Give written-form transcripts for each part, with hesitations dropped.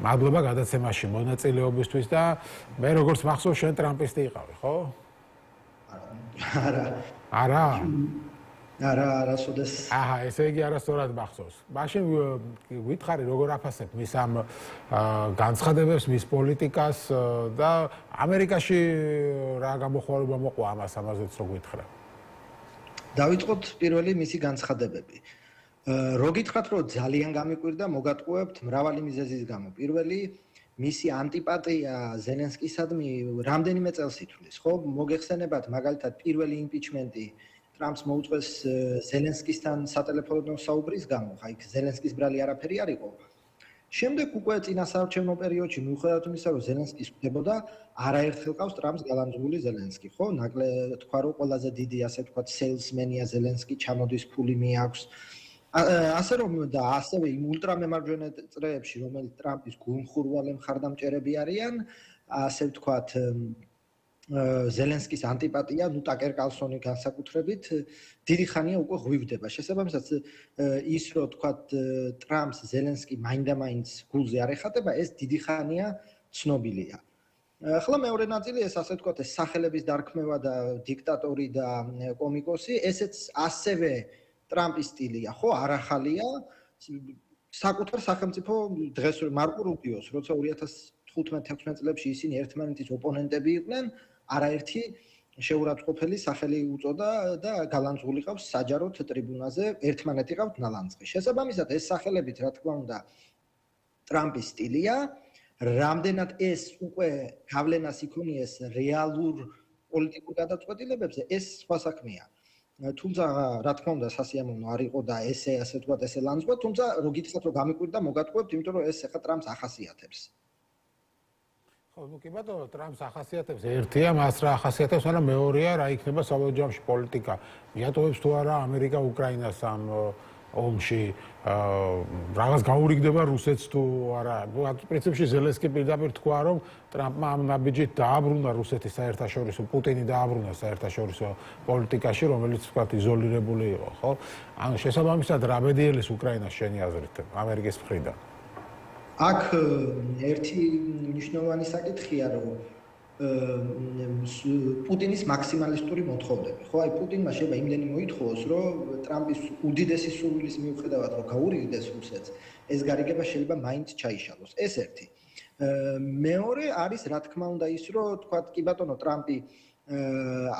მადლობა გადაცემაში მონაწილეობისთვის და მე როგორც მახსოვს შენ ტრამპისტი იყავი, ხო? არა. სოდეს. აჰა, ესე იგი არასწორად მახსოვს. მაშინ გითხარი როგორ აფასებ მის ამ განცხადებებს, მის პოლიტიკას და ამერიკაში რა გამოხმაურება მოყვა ამაზეც რო გითხრა. დავიწყოთ პირველი მისი განცხადებები. რო გითხრათ, რომ ძალიან გამიკვირდა, მოგატყუებთ მრავალი მიზეზის გამო. პირველი მისი ანტიპატია ზელენსკისადმი რამდენიმე წელს ითვლის, ხო? მოგეხსენებათ მაგალითად პირველი იმპიჩმენტი ტრამპს მოუწეს ზელენსკისთან სატელეფონო საუბრის გამო, ხა იქ ზელენსკის ბრალი არაფერი არ იყო. შემდეგ უკვე წინასაარჩევნო პერიოდში მიუხედავად იმისა, რომ ზელენსკის ხვდებოდა, არაერთხელ ყავს ტრამპს გალანძღული ზელენსკი, ხო? ნაკლე თქვა, რომ ყველაზე დიდი, ასე ვთქვათ, სეილსმენია ზელენსკი, ჩამოდის ფული მიაქვს. ასე რომ და ასევე იმ ულტრამემარჯვენე წრეებში, რომელიც ტრამპის გულმხურვალე მხარდამჭერები არიან, ასე ვთქვათ, ზელენსკის ანტიპატია, ნუ ტაკერ კარლსონი განსაკუთრებით, დიდი ხანია უკვე ღვივდება. შესაბამისად, ის რომ თქვათ ტრამპს ზელენსკი მაინდა-მაინც გულზე არ ეხატება, ეს დიდი ხანია ცნობილია. ახლა მეორე ნაწილი ეს ასე ვთქვათ, ეს სახელების დარქმევა და დიქტატორი და კომიკოსი, ესეც ასევე ტრამპის სტილია, ხო, არ ახალია. საკუთარ სახელმწიფო დღეს მარკო რუბიოს, როცა 2015-16 წლებში ისინი ერთმანეთის ოპონენტები იყვნენ, არაერთი შეურაცხყოფელი სახელი უწოდა და გალანძღული ყავს საჯაროდ ტრიბუნაზე, ერთმანეთი ყავთ ნალანძღი. შესაბამისად, ეს სახელებიც, რა თქმა უნდა, ტრამპის სტილია, რამდენად ეს უკვე გავლენას იქონიეს რეალურ პოლიტიკურ გადაწყვეტილებებზე, ეს სხვა საქმეა. თუმცა რა თქმა უნდა სასიამოვნო არ იყო და ესე ასე ვთქვათ ესე ლანძღვა, თუმცა რო გითხრათ რომ გამიკვირდა მოგატყუებთ, იმიტომ რომ ეს ახლა ტრამპს ახასიათებს. ხო, ნუ კი ბატონო, ტრამპს ახასიათებს ერთია, მას რა ახასიათებს, მაგრამ მეორეა რა იქნება საბოლოო ჯამში პოლიტიკა. მიატოვებს თუ არა ამერიკა უკრაინას ამ ომში, რაღაც გაურიგდება რუსეთს თუ არა. პრინციპში ზელენსკი პირდაპირ თქვა, რომ ტრამპმა ამ ნაბიჯით დააბრუნა რუსეთის საერთაშორისო, პუტინი დააბრუნა საერთაშორისო პოლიტიკაში, რომელიც თქვა იზოლირებული იყო, ხო? ანუ შესაბამისად რა ბედიელის უკრაინას შენი აზრით ამერიკის მხრიდან? აქ ერთი მნიშვნელოვანი საკითხია, რომ პუტინის მაქსიმალისტური მოთხოვნები, ხო? აი პუტინმა შეიძლება იმდენი მოითხოვოს, რომ ტრამპის უდიდესი სურვილის მიუხედავად, რომ გაურიგდეს რუსეთს, ეს გარიგება შეიძლება მაინც ჩაიშალოს. ეს ერთი. მეორე არის, რა თქმა უნდა, ის, რომ თქვათ, კი ბატონო, ტრამპი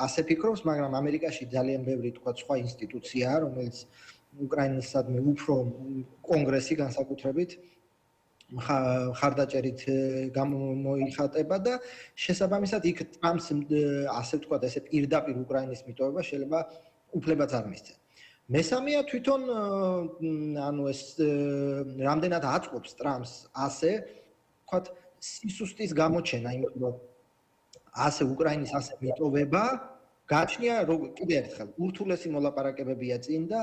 ასე ფიქრობს, მაგრამ ამერიკაში ძალიან ბევრი, თქვათ, სხვა ინსტიტუციაა, რომელიც უკრაინასადმი უფრო კონგრესი განსაკუთრებით ხარდაჭერით გამოიხატება და შესაბამისად იქ ტრამპს ასე ვთქვათ, ესე პირდაპირ უკრაინის მიტოვება შეიძლება უფლებაც არ მისცენ. მესამეა თვითონ ანუ ეს რამდენად აწყობს ტრამპს ასე ვთქვათ სისუსტის გამოჩენა, იმიტომ რომ ასე უკრაინის ასე მიტოვება გაჩნია კიდე ერთხელ ურთულესი მოლაპარაკებებია წინ და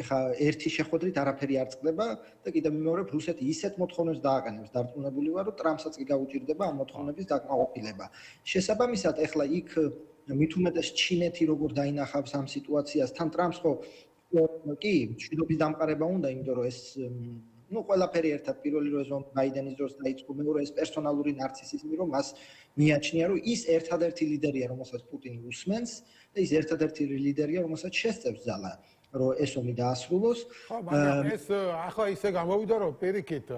ეხა ერთი შეხვედრით არაფერი არ წყდება და კიდევ მეორე რუსეთი ისეთ მოთხოვნებს დააყენებს დარწმუნებული ვარ რომ ტრამპსაც კი გაუჭირდება ამ მოთხოვნების დაკმაყოფილება. შესაბამისად ეხლა იქ მით უმეტეს ჩინეთი როგორ დაინახავს ამ სიტუაციას თან ტრამპს ხო კი მშვიდობის დამყარება უნდა, იმიტომ რომ ეს ну ყველაფერი ერთად პირველი როზო ბაიდენის დროს დაიწყო, მეორე ეს პერსონალური ნარცისიზმი, რომ მას მიაჩნია, რომ ის ერთადერთი ლიდერია, რომელსაც პუტინი უსმენს და ის ერთადერთი ლიდერია, რომელსაც შესწევს ძალა, რომ ეს ომი დაასრულოს. ხო, მაგრამ ეს ახლა ისე გამოვიდა, რომ პირიქით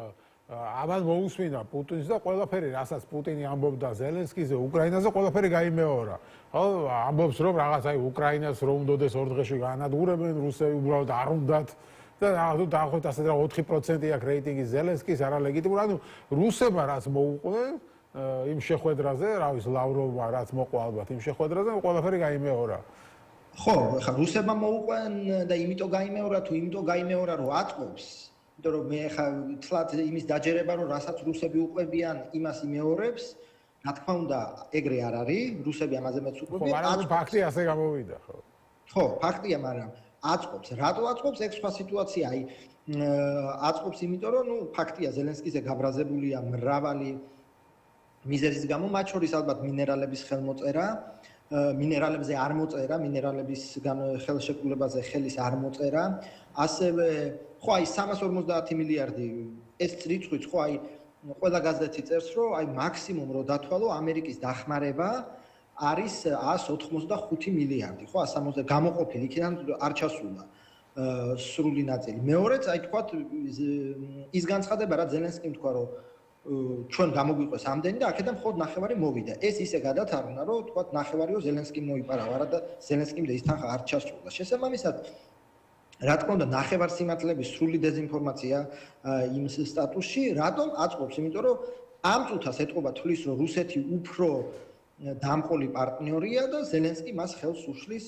ამან მოусმინა პუტინს და ყველაფერი, რასაც პუტინი ამბობდა ზელენსკიზე, უკრაინაზე, ყველაფერი გაიმეორა. ხო, ამბობს, რომ რაღაც აი უკრაინას რომ უნდადეს ორ დღეში განადგურებენ, რუსები უბრალოდ არ უნდათ. და დაახლოებით ასე რა 4% აქვს რეიტინგი ზელენსკის არალეგიტიმური. ანუ რუსებმა რაც მოუყვნენ იმ შეხვედრაზე, რა ვიცი, ლავროვმა რაც მოყვა ალბათ იმ შეხვედრაზე, ყველაფერი გაიმეორა. ხო, ხა რუსებმა მოუყვნენ და იმიტომ გაიმეორა თუ იმიტომ გაიმეორა რომ აწყობს, იმიტომ რომ მე ხა თლად იმის დაჯერება რომ რასაც რუსები უყვებიან, იმას იმეორებს. რა თქმა უნდა, ეგრე არ არის, რუსები ამაზე მეც უყვებიან. ხო, მაგრამ ფაქტი ასე გამოვიდა, ხო. ხო, ფაქტია, მაგრამ აწყობს. რატო აწყობს? ეგ სხვა სიტუაცია. აი აწყობს იმიტომ რომ ნუ ფაქტია ზელენსკიზე გაბრაზებულია მრავალი მიზეზის გამო, მათ შორის ალბათ მინერალების ხელმოწერა მინერალებზე არ მოწერა, მინერალებისგან ხელშეკრულებაზე ხელის არ მოწერა. ასევე ხო აი 350 მილიარდი ეს რიცხვიც ხო აი ყველა გაზეთი წერს რომ აი მაქსიმუმ რო დათვალო ამერიკის დახმარება არის 185 მილიარდი, ხო 160 გამოყოფილი იქიდან არ ჩასულა სრული ნაწილი. მეორეც აი თქვა ის განცხადება რა ზელენსკიმ თქვა რომ ჩვენ გამოგვიყვეს ამდენი და აქედან მხოლოდ ნახევარი მოვიდა. ეს ისე გადათარგმნა რომ თქვა ნახევარიო ზელენსკიმ მოიპარავა და ზელენსკიმ და ის თანხა არ ჩასულა. შესაბამისად რა თქმა უნდა ნახევარ სიმართლების სრული დეзинფორმაცია იმ სტატუსში, რატომ აწყობს? იმიტომ რომ ამ წუთას ეტყობა თulis რომ რუსეთი უფრო დამყოლი პარტნიორია და ზელენსკი მას ხელს უშლის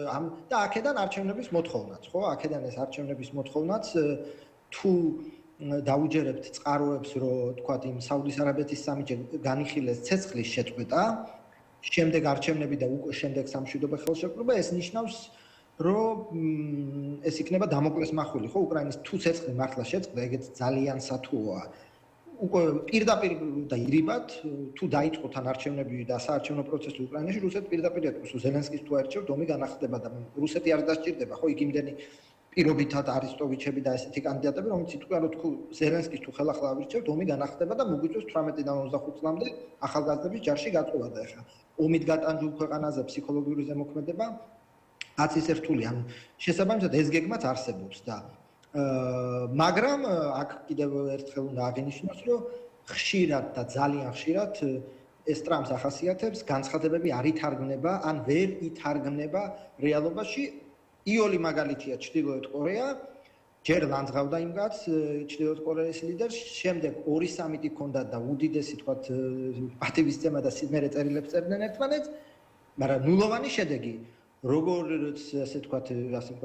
ამ და აქედან არჩევნების მოთხოვნაც, ხო? აქედან ეს არჩევნების მოთხოვნაც თუ დაუჯერებთ წყაროებს, რომ თქვა იმ საუდის არაბეთის სამიჯე განიხილეს ცეცხლის შეწყვეტა, შემდეგ არჩევნები და უკვე შემდეგ სამშვიდობო ხელშეკრულება, ეს ნიშნავს რომ ეს იქნება დამოკლეს მახვილი, ხო? უკრაინის თუ ცეცხლი მართლა შეწყდა, ეგეც ძალიან სათუოა. უკვე პირდაპირ და ირიბად თუ დაიწყო თან არჩევნები და საარჩევნო პროცესი უკრაინაში, რუსეთი პირდაპირ ეთქვის, რომ ზელენსკის თუ აერჩევს, ომი განახლდება და რუსეთი არ დასჭირდება, ხო? იქ იმდენი პირობითად არისტოვიჩები და ესეთი კანდიდატები, რომელიც იტყვიან, რომ თუ ზელენსკის თუ ხელახლა ავირჩევთ, ომი განახლდება და მოგვიწევს 18-დან 25 წლამდე ახალგაზრდების ჯარში გაწვევა და ეხლა ომით გატანჯულ ქვეყანაზე ფსიქოლოგიური ზემოქმედება აც ისე რთული, ანუ შესაბამისად ეს გეგმაც არსებობს და მაგრამ აქ კიდევ ერთხელ უნდა აღინიშნოს, რომ ხშირად და ძალიან ხშირად ეს ტრამპს ახასიათებს, განცხადებები არ ითარგმნება, ან ვერ ითარგმნება რეალობაში. იოლი მაგალითია ჩრდილოეთ კორეა, ჯერ ლანძღავდა იმ კაცს ჩრდილოეთ კორეის ლიდერს, შემდეგ 2 სამიტი ჰქონდა და უდიდესი თქვათ პატივისცემა და სიმერე წერილებს წერდნენ ერთმანეთს, მაგრამ ნულოვანი შედეგი როგორც ასე ვთქვათ,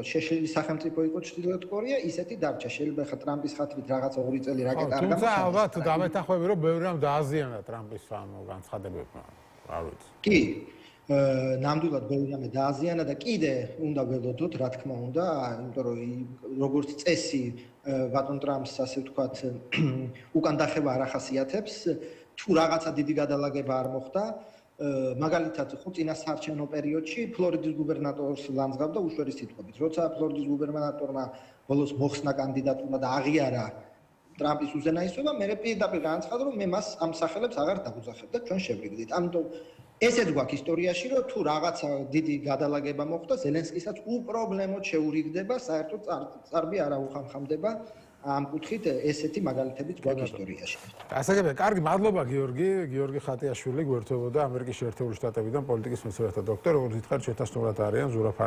შეშლილი სახელმწიფო იყო ჩრდილოეთ კორეა, ისეთი დარჩა. შეიძლება ხა ტრამპის ხათვით რაღაცა 2 წელი რაკეტა არ თუმცა ალბათ დამეთანხმები რომ ბევრი რამ დააზიანა ტრამპის განცხადებებმა. არ ვიცი. კი, ნამდვილად ბევრი რამე დააზიანა და კიდე უნდა ველოდოთ, რა თქმა უნდა, იმიტომ რომ როგორც წესი ბატონ ტრამპს ასე ვთქვათ, უკან დახევა არ ახასიათებს, თუ რაღაცა დიდი გადალაგება არ მოხდა. მაგალითად, ხო წინა საარჩევნო პერიოდში ფლორიდის გუბერნატორს ლანძღავდა უშუალო სიტყვებით. როცა ფლორიდის გუბერნატორმა ბოლოს მოხსნა კანდიდატურა და აღიარა ტრამპის უზენაესობა, მე პირდაპირ განაცხადა, რომ მე მას ამ სახელებს აღარ დავუძახებ და ჩვენ შევიგდით. ამიტომ ესეც გვაქვს ისტორიაში, რომ თუ რაღაცა დიდი გადალაგება მოხდა, ზელენსკისაც უპრობლემოდ შეურიგდება, საერთოდ წარბი არ აუხამხამდება. ამ კუთხით ესეთი მაგალითებიც გვაქვს ისტორიაში. ასაგებია, კარგი, მადლობა გიორგი ხატიაშვილი, გვერდთვებოდა ამერიკის შეერთებული შტატებიდან პოლიტიკის მეცნიერებათა დოქტორი, როგორც ითხრათ, ჩვენთან სტუმრად არიან ზურაბ